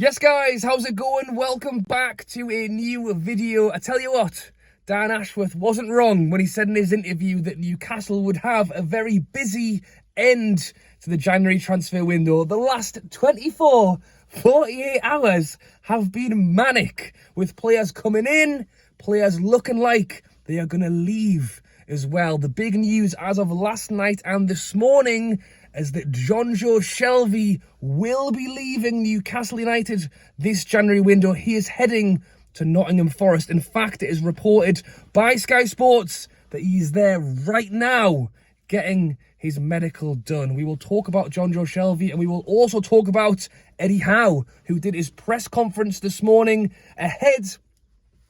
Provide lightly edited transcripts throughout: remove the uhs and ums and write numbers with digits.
Yes guys, how's it going? Welcome back to a new video. I tell you what, Dan Ashworth wasn't wrong when he said in his interview that Newcastle would have a very busy end to the January transfer window. The last 48 hours have been manic, with players coming in, players looking like they are going to leave as well. The big news as of last night and this morning is that Jonno Shelvey will be leaving Newcastle United this January window. He is heading to Nottingham Forest. In fact, it is reported by Sky Sports that he is there right now getting his medical done. We will talk about Jonno Shelvey, and we will also talk about Eddie Howe, who did his press conference this morning ahead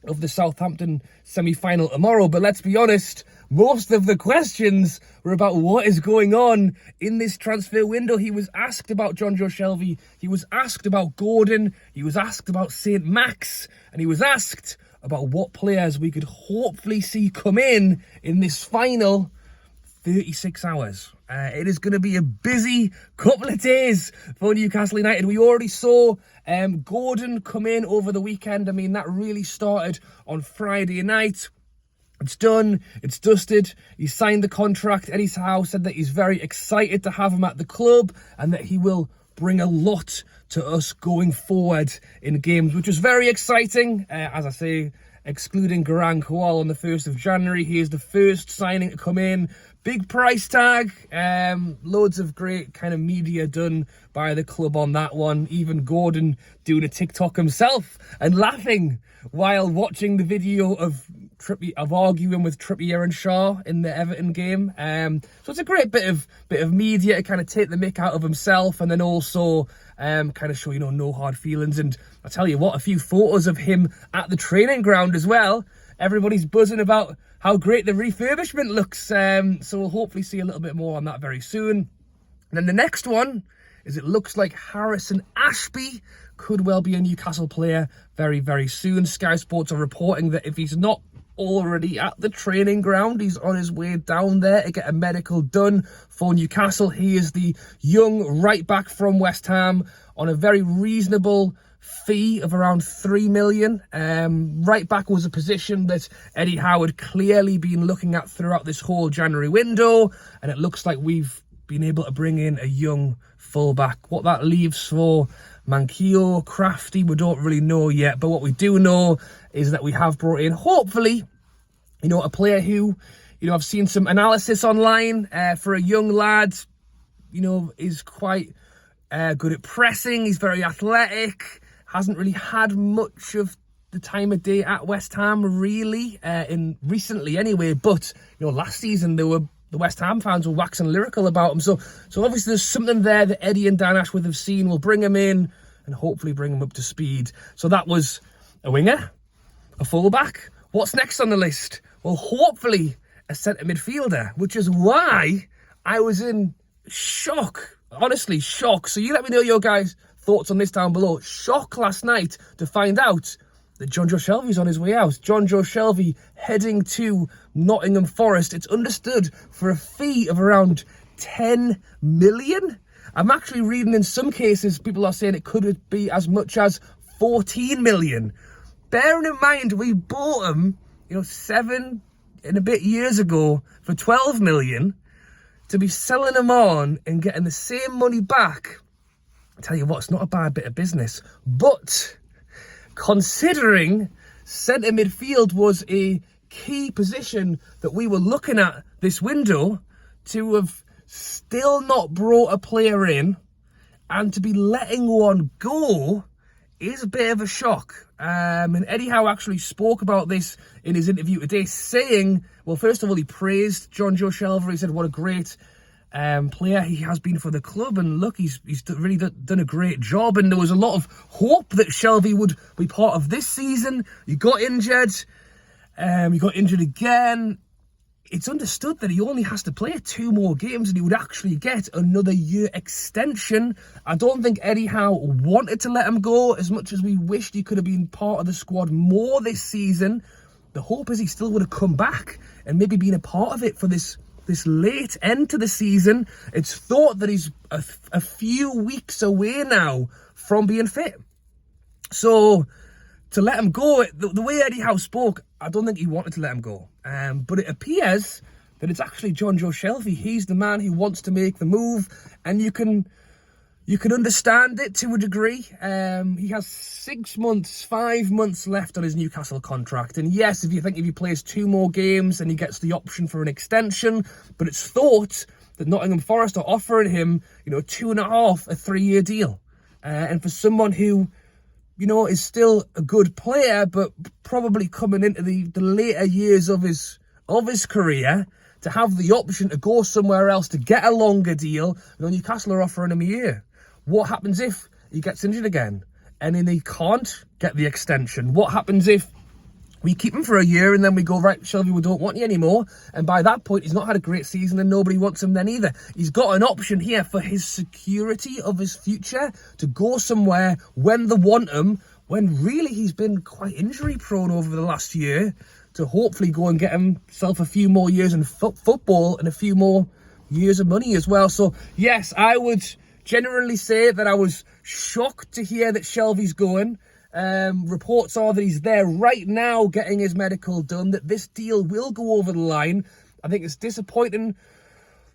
of the Southampton semi-final tomorrow. But let's be honest, most of the questions were about what is going on in this transfer window. He was asked about Jonno Shelvey, he was asked about Gordon, he was asked about St. Max, and he was asked about what players we could hopefully see come in this final 36 hours. It is going to be a busy couple of days for Newcastle United. We already saw Gordon come in over the weekend. I mean, that really started on Friday night. It's done, it's dusted, he signed the contract. Eddie Howe said that he's very excited to have him at the club and that he will bring a lot to us going forward in games, which was very exciting. As I say, excluding Garang Kowal on the 1st of January, he is the first signing to come in. Big price tag, loads of great kind of media done by the club on that one. Even Gordon doing a TikTok himself and laughing while watching the video of arguing with Trippier and Shaw in the Everton game. So it's a great bit of media to kind of take the mick out of himself, and then also kind of show, no hard feelings. And I tell you what, a few photos of him at the training ground as well. Everybody's buzzing about how great the refurbishment looks. So we'll hopefully see a little bit more on that very soon. And then the next one is it looks like Harrison Ashby could well be a Newcastle player very, very soon. Sky Sports are reporting that if he's not already at the training ground, he's on his way down there to get a medical done for Newcastle. He is the young right back from West Ham on a very reasonable fee of around 3 million. Right back was a position that Eddie Howe had clearly been looking at throughout this whole January window, and it looks like we've been able to bring in a young fullback. What that leaves for Manquillo, Crafty, we don't really know yet, but what we do know is that we have brought in, hopefully, a player who, I've seen some analysis online for a young lad, is quite good at pressing. He's very athletic, hasn't really had much of the time of day at West Ham, really, recently anyway, but, last season the West Ham fans were waxing lyrical about him. So obviously there's something there that Eddie and Dan Ashworth have seen. We'll bring him in and hopefully bring him up to speed. So that was a winger, a fullback. What's next on the list? Well, hopefully a centre midfielder, which is why I was in shock. Honestly, shock. So you let me know your guys' thoughts on this down below. Shock last night to find out that Jonno Shelvey's on his way out. Jonno Shelvey heading to Nottingham Forest. It's understood for a fee of around 10 million. I'm actually reading in some cases, people are saying it could be as much as 14 million. Bearing in mind, we bought him, 7 and a bit years ago for 12 million. To be selling him on and getting the same money back, I tell you what, it's not a bad bit of business. But considering centre midfield was a key position that we were looking at this window, to have still not brought a player in and to be letting one go is a bit of a shock. And Eddie Howe actually spoke about this in his interview today, saying, well, first of all, he praised Jonno Shelvey. He said what a great player he has been for the club, and look, he's really done a great job, and there was a lot of hope that Shelvey would be part of this season. He got injured, he got injured again. It's understood that he only has to play 2 more games and he would actually get another year extension. I don't think Eddie Howe wanted to let him go as much as we wished he could have been part of the squad more this season. The hope is he still would have come back and maybe been a part of it for this late end to the season. It's thought that he's a few weeks away now from being fit. So to let him go, the way Eddie Howe spoke, I don't think he wanted to let him go. But it appears that it's actually Jonno Shelvey. He's the man who wants to make the move, and you can understand it to a degree. He has 5 months left on his Newcastle contract. And yes, if he plays 2 more games and he gets the option for an extension, but it's thought that Nottingham Forest are offering him, 2.5, a 3-year deal. And for someone who, is still a good player, but probably coming into the later years of his career, to have the option to go somewhere else to get a longer deal, Newcastle are offering him a year. What happens if he gets injured again and then he can't get the extension? What happens if we keep him for a year and then we go, right, Shelvey, we don't want you anymore? And by that point, he's not had a great season and nobody wants him then either. He's got an option here for his security of his future to go somewhere when they want him, when really he's been quite injury prone over the last year, to hopefully go and get himself a few more years in football and a few more years of money as well. So yes, I would generally say that I was shocked to hear that Shelvey's going. Reports are that he's there right now getting his medical done, that this deal will go over the line. I think it's disappointing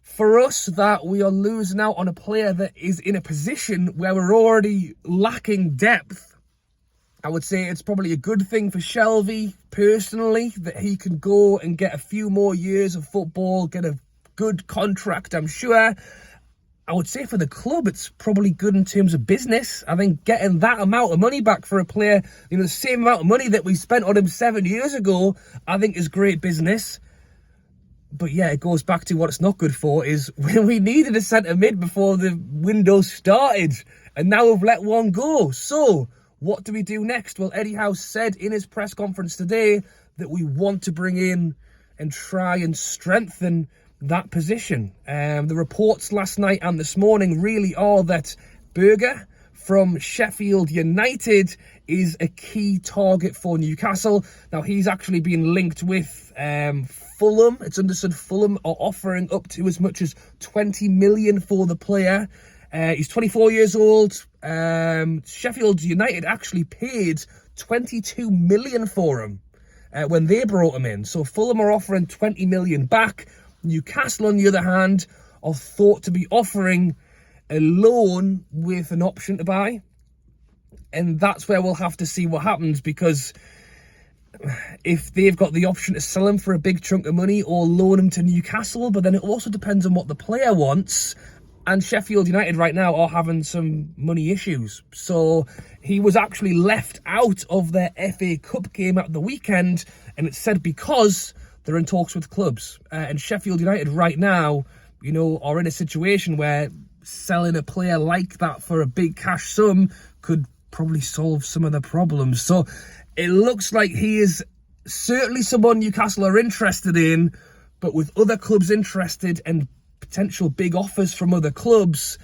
for us that we are losing out on a player that is in a position where we're already lacking depth. I would say it's probably a good thing for Shelvey, personally, that he can go and get a few more years of football, get a good contract, I'm sure. I would say for the club, it's probably good in terms of business. I think getting that amount of money back for a player, the same amount of money that we spent on him 7 years ago, I think is great business. But yeah, it goes back to what it's not good for, is when we needed a centre mid before the window started, and now we've let one go. So what do we do next? Well, Eddie Howe said in his press conference today that we want to bring in and try and strengthen that position. The reports last night and this morning really are that Berger from Sheffield United is a key target for Newcastle. Now, he's actually been linked with Fulham. It's understood Fulham are offering up to as much as 20 million for the player. He's 24 years old. Sheffield United actually paid 22 million for him when they brought him in. So Fulham are offering 20 million back. Newcastle, on the other hand, are thought to be offering a loan with an option to buy. And that's where we'll have to see what happens, because if they've got the option to sell him for a big chunk of money or loan him to Newcastle, but then it also depends on what the player wants. And Sheffield United right now are having some money issues. So he was actually left out of their FA Cup game at the weekend, and it's said because they're in talks with clubs. And Sheffield United right now, are in a situation where selling a player like that for a big cash sum could probably solve some of the problems. So it looks like he is certainly someone Newcastle are interested in, but with other clubs interested and potential big offers from other clubs,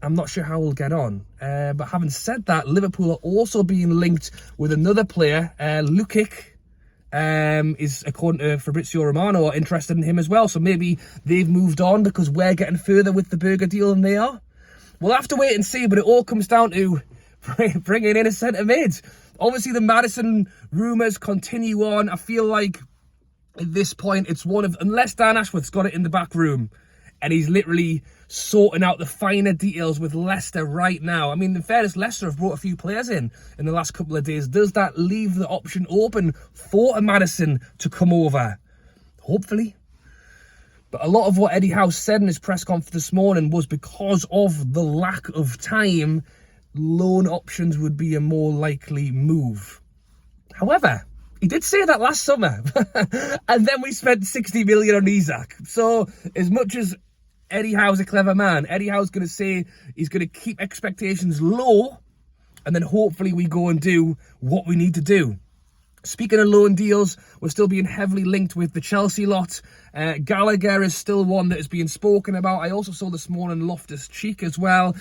I'm not sure how we'll get on. But having said that, Liverpool are also being linked with another player, Lukic. Is, according to Fabrizio Romano, are interested in him as well. So maybe they've moved on because we're getting further with the Berger deal than they are. We'll have to wait and see, but it all comes down to bringing in a centre mid. Obviously, the Maddison rumours continue on. I feel like at this point, it's one of, unless Dan Ashworth's got it in the back room and he's literally sorting out the finer details with Leicester right now. I mean, in fairness, Leicester have brought a few players in the last couple of days. Does that leave the option open for a Maddison to come over? Hopefully. But a lot of what Eddie Howe said in his press conference this morning was because of the lack of time, loan options would be a more likely move. However, he did say that last summer. And then we spent 60 million on Isak. So as much as Eddie Howe's a clever man, Eddie Howe's going to say he's going to keep expectations low, and then hopefully we go and do what we need to do. Speaking of loan deals, we're still being heavily linked with the Chelsea lot. Gallagher is still one that is being spoken about. I also saw this morning Loftus-Cheek as well.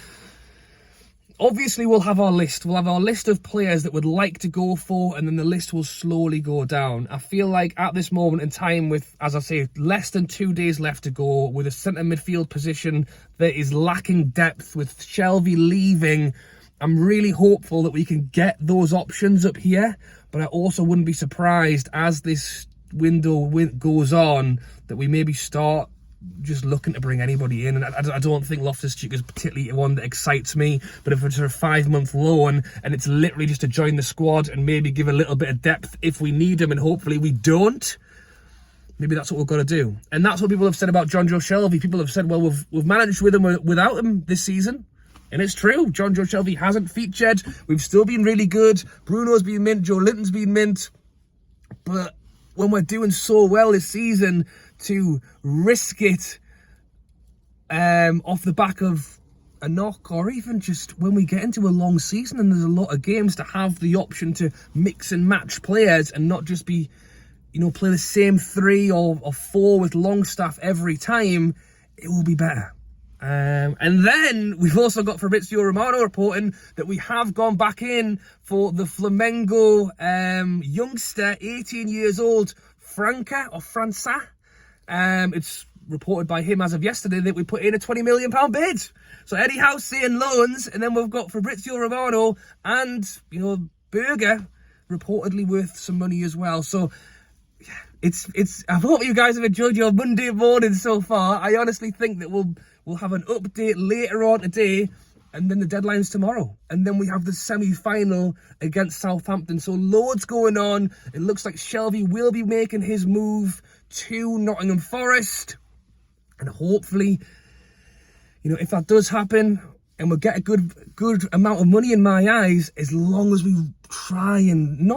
Obviously, we'll have our list. We'll have our list of players that would like to go for, and then the list will slowly go down. I feel like at this moment in time, with, as I say, less than 2 days left to go, with a centre midfield position that is lacking depth, with Shelvey leaving, I'm really hopeful that we can get those options up here, but I also wouldn't be surprised as this window goes on that we maybe start just looking to bring anybody in. And I don't think Loftus-Cheek is particularly one that excites me, but if it's a 5-month loan and it's literally just to join the squad and maybe give a little bit of depth if we need them, and hopefully we don't, maybe that's what we've got to do. And that's what people have said about Jonno Shelvey. People have said, well, we've managed with him without him this season. And it's true. Jonno Shelvey hasn't featured. We've still been really good. Bruno's been mint. Joe Linton's been mint. But when we're doing so well this season, to risk it off the back of a knock, or even just when we get into a long season and there's a lot of games, to have the option to mix and match players and not just be, play the same 3 or 4 with Longstaff every time, it will be better. And then we've also got Fabrizio Romano reporting that we have gone back in for the Flamengo youngster, 18 years old, Franca. It's reported by him as of yesterday that we put in a £20 million bid. So Eddie Howe saying loans, and then we've got Fabrizio Romano and, Berger reportedly worth some money as well. So I hope you guys have enjoyed your Monday morning so far. I honestly think that we'll have an update later on today, and then the deadline's tomorrow. And then we have the semi-final against Southampton. So loads going on. It looks like Shelvey will be making his move to Nottingham Forest. And hopefully, if that does happen, and we'll get a good amount of money in my eyes, as long as we try and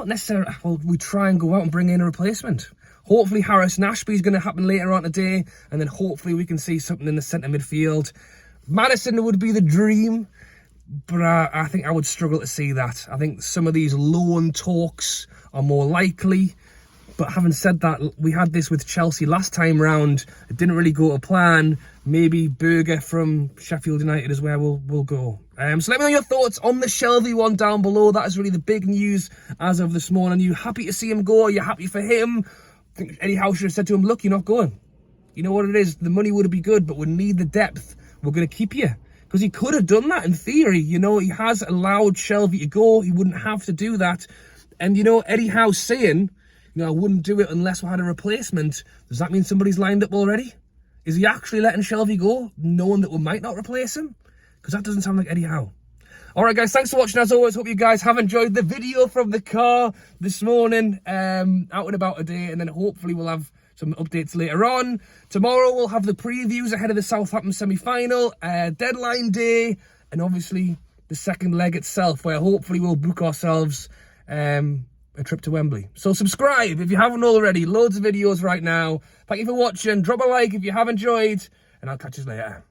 we try and go out and bring in a replacement. Hopefully Harris and Ashby is going to happen later on today, and then hopefully we can see something in the centre midfield. Madison would be the dream, but I think I would struggle to see that. I think some of these loan talks are more likely. But having said that, we had this with Chelsea last time round. It didn't really go to plan. Maybe Berger from Sheffield United is where we'll go. So let me know your thoughts on the Shelvey one down below. That is really the big news as of this morning. Are you happy to see him go? Are you happy for him? I think Eddie Howe should have said to him, look, you're not going. You know what it is? The money would be good, but we need the depth. We're going to keep you. Because he could have done that in theory. He has allowed Shelvey to go. He wouldn't have to do that. And, Eddie Howe's saying, I wouldn't do it unless we had a replacement. Does that mean somebody's lined up already? Is he actually letting Shelvey go, knowing that we might not replace him? Because that doesn't sound like Eddie Howe. Alright guys, thanks for watching as always. Hope you guys have enjoyed the video from the car this morning. Out and about today, and then hopefully we'll have some updates later on. Tomorrow we'll have the previews ahead of the Southampton semi-final, deadline day, and obviously the second leg itself, where hopefully we'll book ourselves a trip to Wembley. So subscribe if you haven't already. Loads of videos right now. Thank you for watching. Drop a like if you have enjoyed, and I'll catch you later.